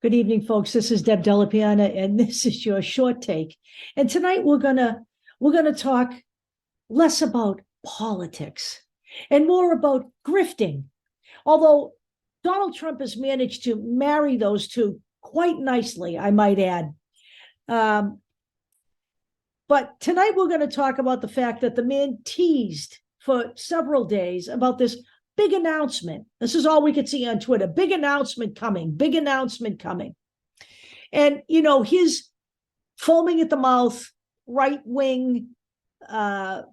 Good evening, folks. This is Deb Delapiana, and this is your short take. And tonight we're gonna talk less about politics and more about grifting. Although Donald Trump has managed to marry those two quite nicely, I might add. But tonight we're going to talk about the fact that the man teased for several days about this big announcement. This is all we could see on Twitter. Big announcement coming, big announcement coming. And, his foaming at the mouth, right-wing, I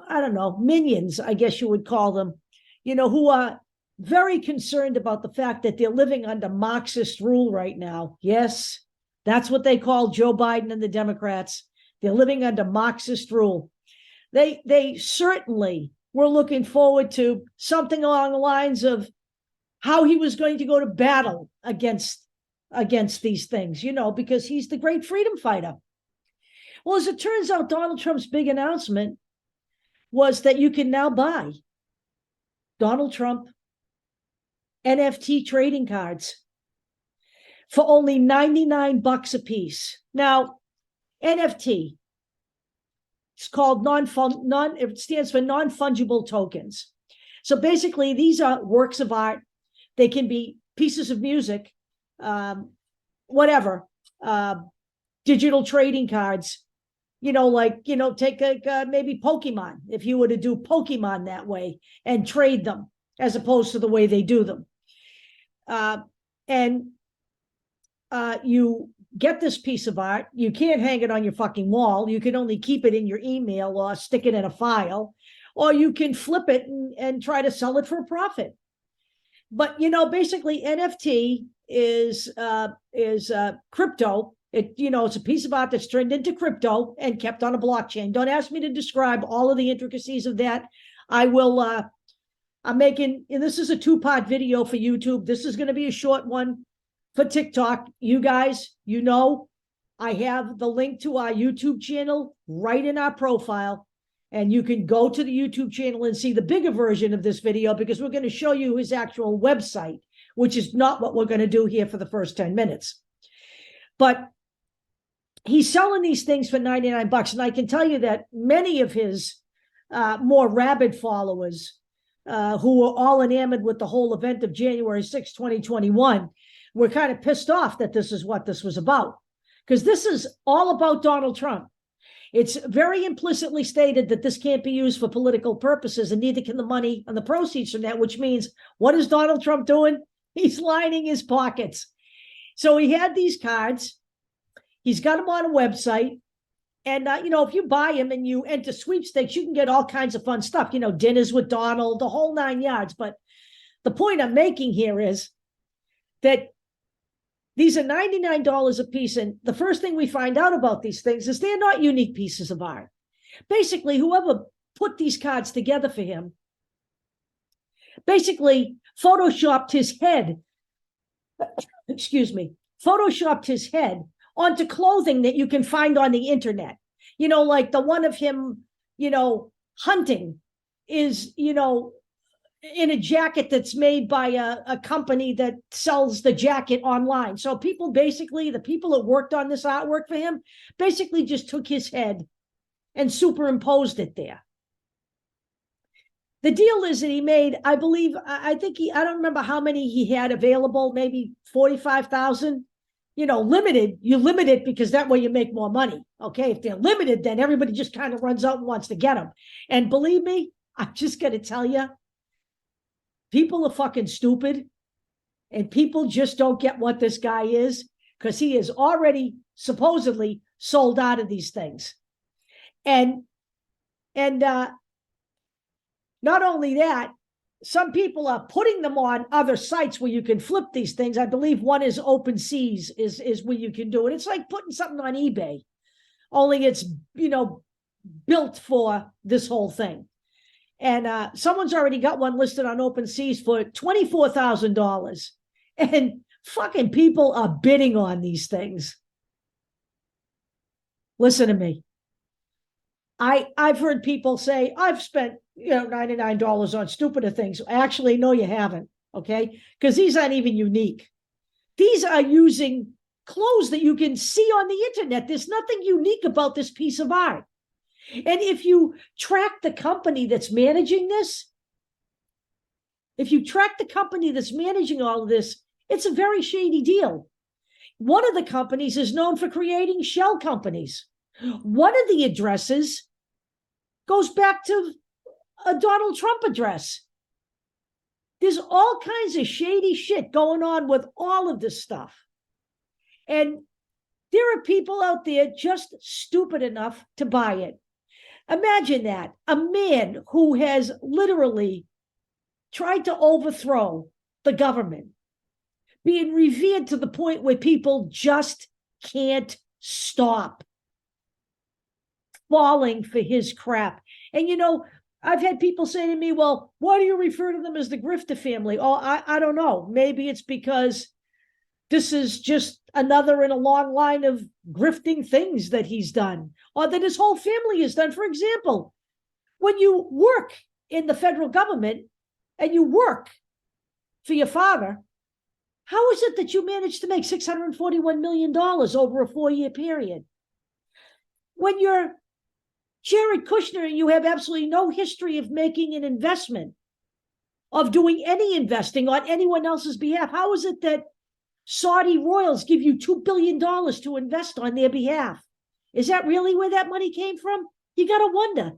don't know, minions, I guess you would call them, who are very concerned about the fact that they're living under Marxist rule right now. Yes, that's what they call Joe Biden and the Democrats. They're living under Marxist rule. They certainly were looking forward to something along the lines of how he was going to go to battle against these things, because he's the great freedom fighter. Well, as it turns out, Donald Trump's big announcement was that you can now buy Donald Trump NFT trading cards for only $99 a piece. Now, NFT, it's called it stands for non-fungible tokens. So basically, these are works of art. They can be pieces of music, whatever, digital trading cards, take maybe Pokemon, if you were to do Pokemon that way and trade them as opposed to the way they do them. You get this piece of art. You can't hang it on your fucking wall. You can only keep it in your email or stick it in a file, or you can flip it and try to sell it for a profit. But, basically NFT is crypto. It's a piece of art that's turned into crypto and kept on a blockchain. Don't ask me to describe all of the intricacies of that. I will, I'm making, and this is a 2-part video for YouTube. This is going to be a short one for TikTok. You guys, I have the link to our YouTube channel right in our profile, and you can go to the YouTube channel and see the bigger version of this video, because we're going to show you his actual website, which is not what we're going to do here for the first 10 minutes. But he's selling these things for $99, and I can tell you that many of his more rabid followers, who were all enamored with the whole event of January 6, 2021, were kind of pissed off that this is what this was about, because this is all about Donald Trump. It's very implicitly stated that this can't be used for political purposes, and neither can the money and the proceeds from that, which means, what is Donald Trump doing? He's lining his pockets. So he had these cards. He's got them on a website. And, if you buy them and you enter sweepstakes, you can get all kinds of fun stuff, dinners with Donald, the whole 9 yards. But the point I'm making here is that these are $99 a piece. And the first thing we find out about these things is they're not unique pieces of art. Basically, whoever put these cards together for him basically photoshopped his head, photoshopped his head onto clothing that you can find on the internet. Like the one of him, hunting is, in a jacket that's made by a company that sells the jacket online. So the people that worked on this artwork for him basically just took his head and superimposed it there. The deal is that he made, I don't remember how many he had available, maybe 45,000. Limited, you limit it because that way you make more money. Okay. If they're limited, then everybody just kind of runs out and wants to get them. And believe me, I'm just going to tell you, people are fucking stupid, and people just don't get what this guy is, because he is already supposedly sold out of these things. And not only that, some people are putting them on other sites where you can flip these things. I believe one is OpenSeas is where you can do it. It's like putting something on eBay, only it's, built for this whole thing. And someone's already got one listed on OpenSeas for $24,000. And fucking people are bidding on these things. Listen to me. I've heard people say, I've spent $99 on stupider things. Actually, no, you haven't. Okay, because these aren't even unique. These are using clothes that you can see on the internet. There's nothing unique about this piece of art. And if you track the company that's managing this, if you track the company that's managing all of this, it's a very shady deal. One of the companies is known for creating shell companies. One of the addresses goes back to a Donald Trump address. There's all kinds of shady shit going on with all of this stuff. And there are people out there just stupid enough to buy it. Imagine that. A man who has literally tried to overthrow the government, being revered to the point where people just can't stop falling for his crap. And, you know, I've had people say to me, well, why do you refer to them as the grifter family? Oh, I don't know. Maybe it's because this is just another in a long line of grifting things that he's done, or that his whole family has done. For example, when you work in the federal government and you work for your father, how is it that you managed to make $641 million over a 4-year period? When you're Jared Kushner and you have absolutely no history of making an investment, of doing any investing on anyone else's behalf, how is it that Saudi royals give you $2 billion to invest on their behalf? Is that really where that money came from? You got to wonder.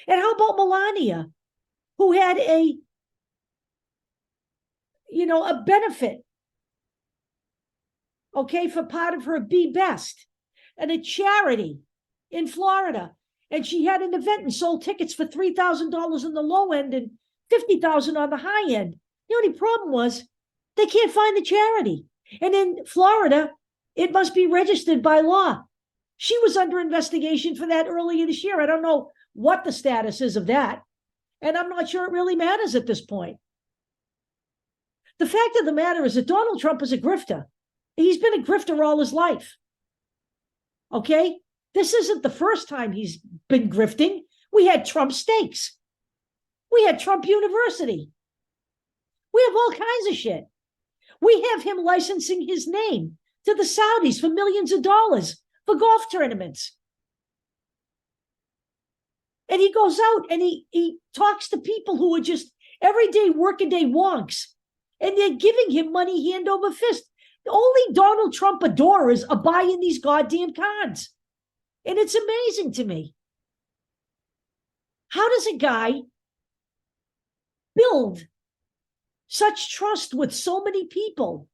And how about Melania, who had a benefit, okay, for part of her Be Best and a charity in Florida. And she had an event and sold tickets for $3,000 on the low end and $50,000 on the high end. The only problem was they can't find the charity. And in Florida, it must be registered by law. She was under investigation for that earlier this year. I don't know what the status is of that. And I'm not sure it really matters at this point. The fact of the matter is that Donald Trump is a grifter. He's been a grifter all his life. Okay? This isn't the first time he's been grifting. We had Trump Steaks. We had Trump University. We have all kinds of shit. We have him licensing his name to the Saudis for millions of dollars for golf tournaments. And he goes out and he talks to people who are just everyday workaday wonks. And they're giving him money hand over fist. Only Donald Trump adorers are buying these goddamn cards. And it's amazing to me. How does a guy build such trust with so many people?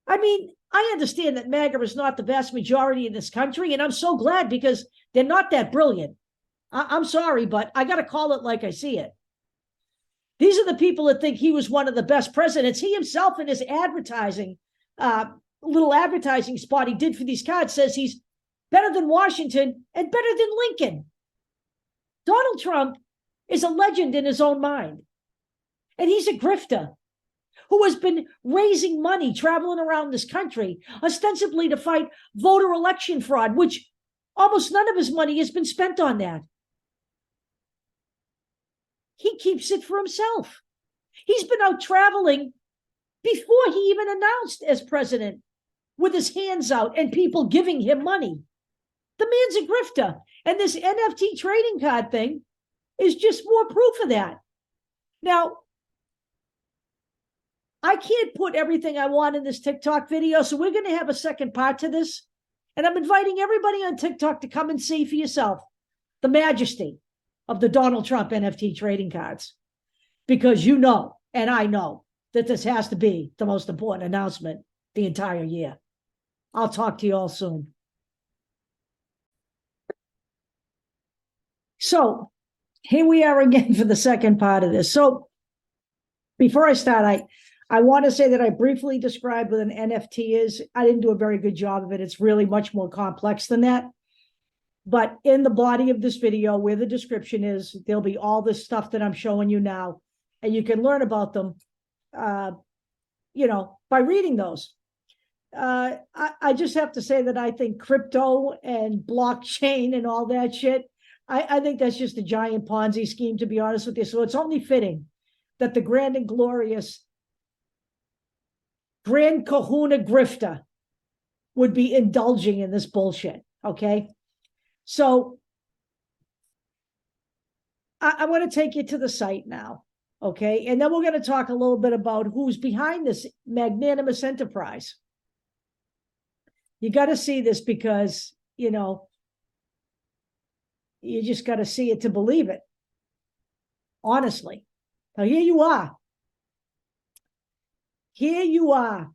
I mean, I understand that MAGA is not the vast majority in this country, and I'm so glad because they're not that brilliant. I'm sorry, but I got to call it like I see it. These are the people that think he was one of the best presidents. He himself in his advertising, little advertising spot he did for these cards says he's better than Washington and better than Lincoln. Donald Trump is a legend in his own mind. And he's a grifter who has been raising money, traveling around this country, ostensibly to fight voter election fraud, which almost none of his money has been spent on that. He keeps it for himself. He's been out traveling before he even announced as president with his hands out and people giving him money. The man's a grifter. And this NFT trading card thing is just more proof of that. Now, I can't put everything I want in this TikTok video, so we're going to have a second part to this. And I'm inviting everybody on TikTok to come and see for yourself the majesty of the Donald Trump NFT trading cards. Because you know, and I know, that this has to be the most important announcement the entire year. I'll talk to you all soon. So here we are again for the second part of this. So before I start, I want to say that I briefly described what an NFT is. I didn't do a very good job of it. It's really much more complex than that. But in the body of this video, where the description is, there'll be all this stuff that I'm showing you now. And you can learn about them, by reading those. I just have to say that I think crypto and blockchain and all that shit, I think that's just a giant Ponzi scheme, to be honest with you. So it's only fitting that the grand and glorious Grand Kahuna grifter would be indulging in this bullshit, okay? So I want to take you to the site now, okay? And then we're going to talk a little bit about who's behind this magnanimous enterprise. You got to see this because, you know, you just got to see it to believe it, honestly. Now, here you are. Here you are.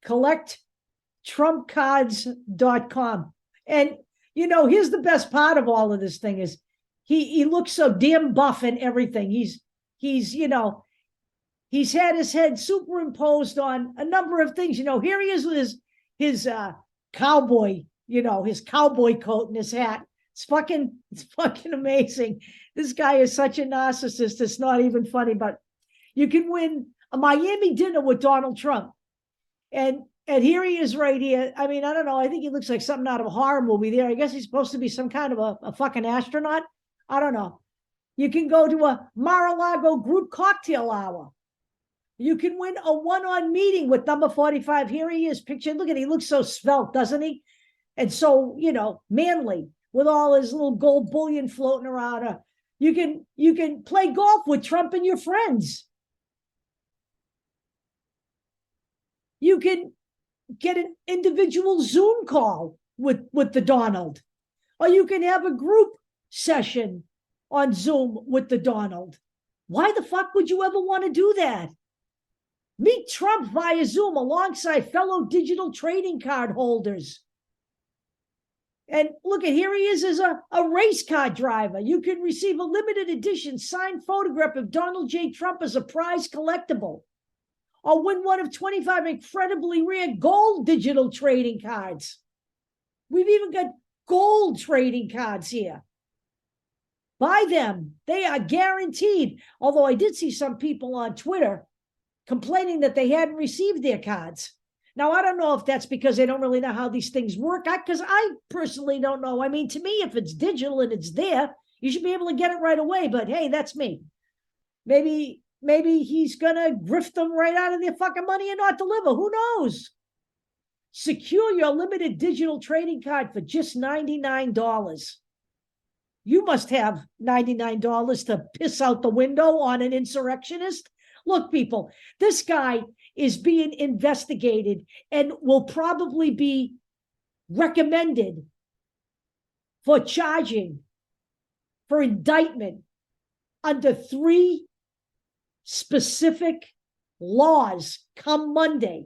CollectTrumpCards.com. And, you know, here's the best part of all of this thing is he looks so damn buff and everything. He's, you know, he's had his head superimposed on a number of things. You know, here he is with his cowboy, you know, his cowboy coat and his hat. It's fucking amazing. This guy is such a narcissist. It's not even funny, but you can win a Miami dinner with Donald Trump. And here he is right here. I mean, I don't know. I think he looks like something out of a horror movie there. I guess he's supposed to be some kind of a fucking astronaut. I don't know. You can go to a Mar-a-Lago group cocktail hour. You can win a one-on meeting with number 45. Here he is pictured. Look at him. He looks so svelte, doesn't he? And so, you know, manly with all his little gold bullion floating around. You can play golf with Trump and your friends. You can get an individual Zoom call with the Donald, or you can have a group session on Zoom with the Donald. Why the fuck would you ever want to do that? Meet Trump via Zoom alongside fellow digital trading card holders. And look at, here he is as a race car driver. You can receive a limited edition signed photograph of Donald J. Trump as a prize collectible, or win one of 25 incredibly rare gold digital trading cards. We've even got gold trading cards here. Buy them. They are guaranteed. Although I did see some people on Twitter complaining that they hadn't received their cards. Now, I don't know if that's because they don't really know how these things work, because I personally don't know. I mean, to me, if it's digital and it's there, you should be able to get it right away. But hey, that's me. Maybe he's going to grift them right out of their fucking money and not deliver. Who knows? Secure your limited digital trading card for just $99. You must have $99 to piss out the window on an insurrectionist. Look, people, this guy is being investigated and will probably be recommended for charging, for indictment under 3 specific laws come Monday.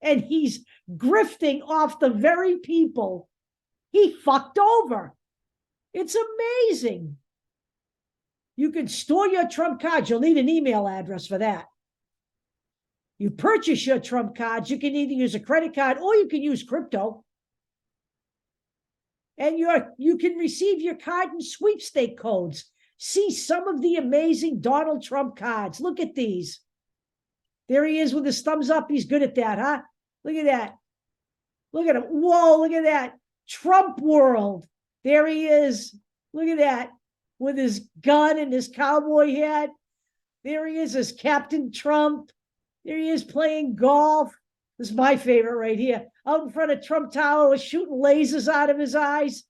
And he's grifting off the very people he fucked over. It's amazing. You can store your Trump cards. You'll need an email address for that. You purchase your Trump cards. You can either use a credit card or you can use crypto. And you can receive your card and sweepstake codes. See some of the amazing Donald Trump cards. Look at these. There he is with his thumbs up. He's good at that, huh? Look at that. Look at him. Whoa, look at that. Trump world. There he is. Look at that. With his gun and his cowboy hat. There he is as Captain Trump. There he is playing golf. This is my favorite right here. Out in front of Trump Tower, shooting lasers out of his eyes.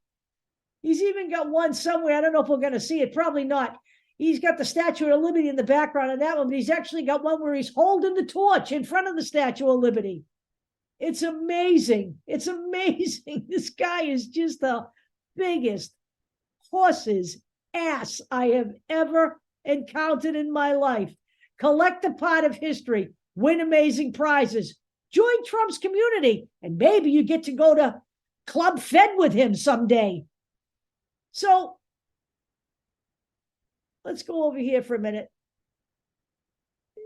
He's even got one somewhere. I don't know if we're going to see it. Probably not. He's got the Statue of Liberty in the background on that one, but he's actually got one where he's holding the torch in front of the Statue of Liberty. It's amazing. It's amazing. This guy is just the biggest horse's ass I have ever encountered in my life. Collect a part of history. Win amazing prizes. Join Trump's community. And maybe you get to go to Club Fed with him someday. So let's go over here for a minute.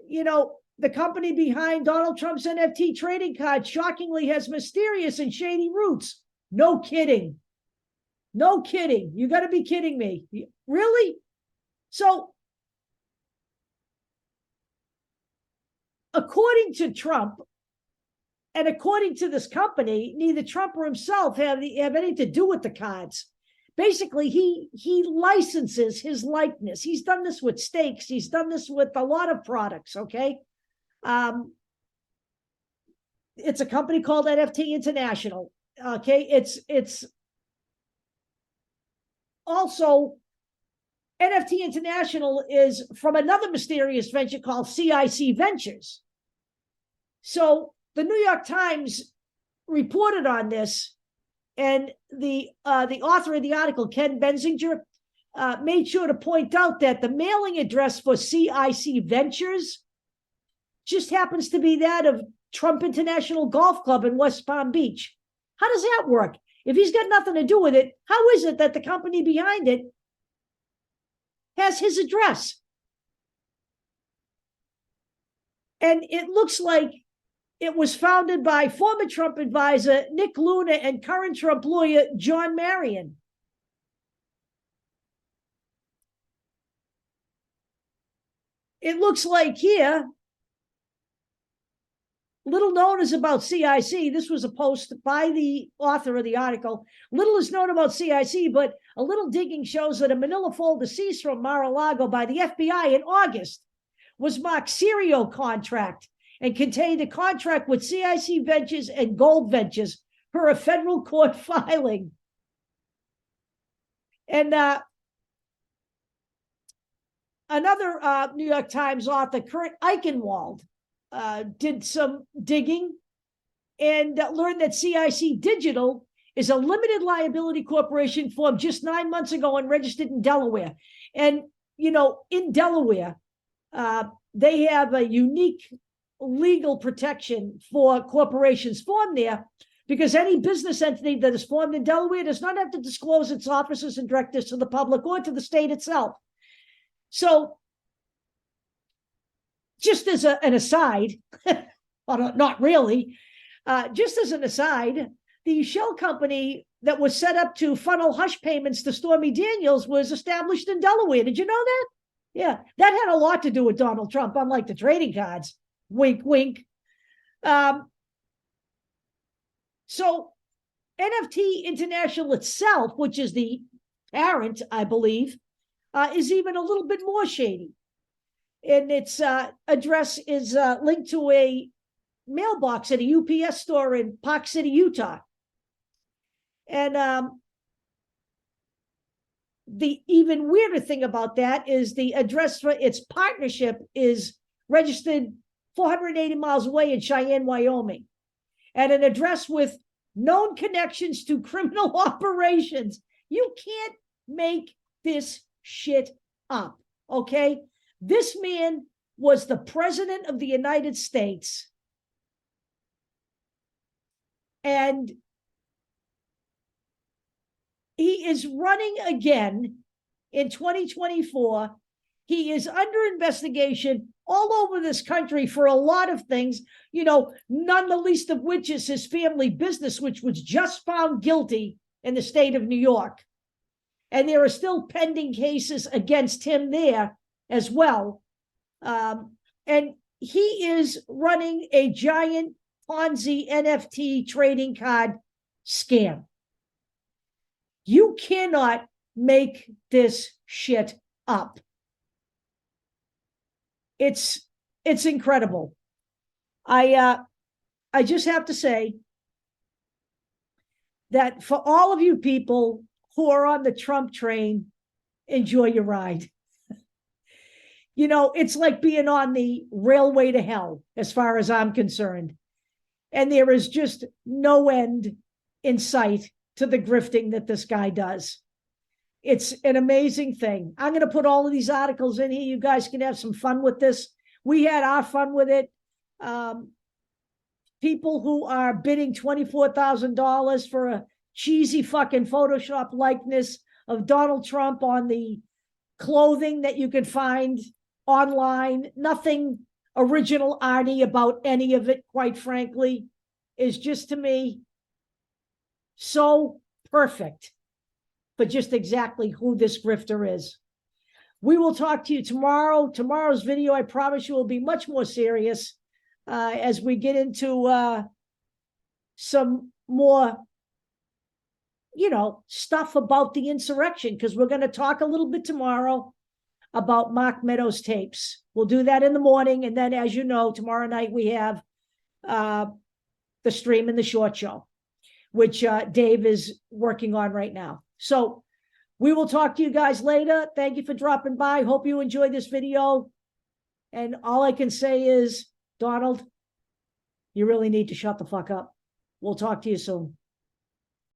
You know, the company behind Donald Trump's NFT trading card shockingly has mysterious and shady roots. No kidding. No kidding. You got to be kidding me. Really? So, according to Trump, and according to this company, neither Trump or himself have anything to do with the cards. Basically, he licenses his likeness. He's done this with steaks. He's done this with a lot of products, okay? It's a company called NFT International. Okay, it's also NFT International is from another mysterious venture called CIC Ventures. So the New York Times reported on this, and the author of the article, Ken Benzinger, made sure to point out that the mailing address for CIC Ventures just happens to be that of Trump International Golf Club in West Palm Beach. How does that work? If he's got nothing to do with it, how is it that the company behind it has his address? And it looks like it was founded by former Trump advisor Nick Luna and current Trump lawyer John Marion. It looks like here, little known is about CIC. This was a post by the author of the article. Little is known about CIC, but a little digging shows that a manila folder seized from Mar-a-Lago by the FBI in August was marked Serial Contract and contained a contract with CIC Ventures and Gold Ventures per a federal court filing. And another New York Times author, Kurt Eichenwald, did some digging and learned that CIC Digital is a limited liability corporation formed just 9 months ago and registered in Delaware. And, you know, in Delaware, they have a unique legal protection for corporations formed there, because any business entity that is formed in Delaware does not have to disclose its officers and directors to the public or to the state itself. So just as an aside, well, not really, just as an aside, the shell company that was set up to funnel hush payments to Stormy Daniels was established in Delaware. Did you know that? Yeah, that had a lot to do with Donald Trump, unlike the trading cards. Wink, wink. So NFT International itself, which is the parent, I believe, is even a little bit more shady. And its address is linked to a mailbox at a UPS store in Park City, Utah. And the even weirder thing about that is the address for its partnership is registered 480 miles away in Cheyenne, Wyoming, and an address with known connections to criminal operations. You can't make this shit up, okay? This man was the president of the United States, and he is running again in 2024. He is under investigation all over this country for a lot of things, you know, none the least of which is his family business, which was just found guilty in the state of New York. And there are still pending cases against him there as well. And he is running a giant Ponzi NFT trading card scam. You cannot make this shit up. It's incredible. I just have to say that for all of you people who are on the Trump train, enjoy your ride. You know, it's like being on the railway to hell, as far as I'm concerned. And there is just no end in sight to the grifting that this guy does. It's an amazing thing. I'm going to put all of these articles in here. You guys can have some fun with this. We had our fun with it. People who are bidding $24,000 for a cheesy fucking Photoshop likeness of Donald Trump on the clothing that you can find online. Nothing original arty about any of it, quite frankly, is just, to me, so perfect for just exactly who this grifter is. We will talk to you tomorrow. Tomorrow's video, I promise you, will be much more serious as we get into some more, you know, stuff about the insurrection, because we're going to talk a little bit tomorrow about Mark Meadows' tapes. We'll do that in the morning. And then, as you know, tomorrow night we have the stream and the short show, which Dave is working on right now. So we will talk to you guys later. Thank you for dropping by. Hope you enjoyed this video. And all I can say is, Donald, you really need to shut the fuck up. We'll talk to you soon.